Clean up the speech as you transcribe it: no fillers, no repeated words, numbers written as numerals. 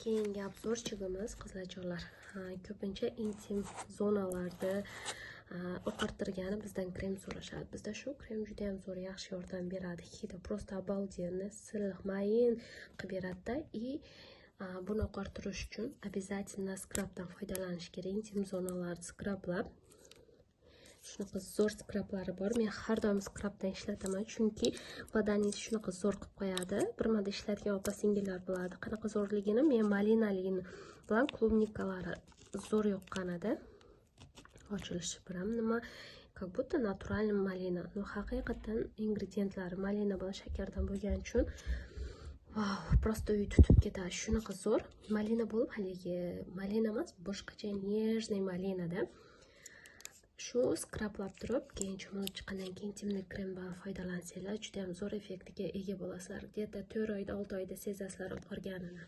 Keyingi obzorchigimiz qizlarjonlar. Ko'pincha intim zonalarda oqartirgani bizdan krem so'rashadi. Bizda shu krem juda ham zo'r, yaxshi yordam beradi. Hidi просто обалденный, silliq, mayin qilib beradi-da. Buni oqartirish uchun обязательно skrabdan foydalanish kerak. Intim zonalarni skrablab. Shunaqa zo'r skrablari bor. Men har doim skrabdan ishlataman, chunki badaningizni shunaqa zo'r qilib qo'yadi. Bir marta ishlatgan opa-singillar bo'ladi. Qanaqa zo'rligini men malinaligini bilan klubnikalari zo'r yoqqan edi. Ochilishi bilan nima, как будто натуральный malina. No, haqiqatan ingredientlari malina bilan shakardan bo'lgani uchun wow, просто uy tutib ketadi. Shunaqa zo'r malina bo'lib, haligi malina emas, boshqacha нежный malinada. Shu skrablab turib, keyin cho'milib chiqqandan keyin intimli krem bilan foydalansanglar, juda ham zo'r effektga ega bo'lasizlar. Где-то 4 oyda, 6 oyda sezasizlar oqarganini.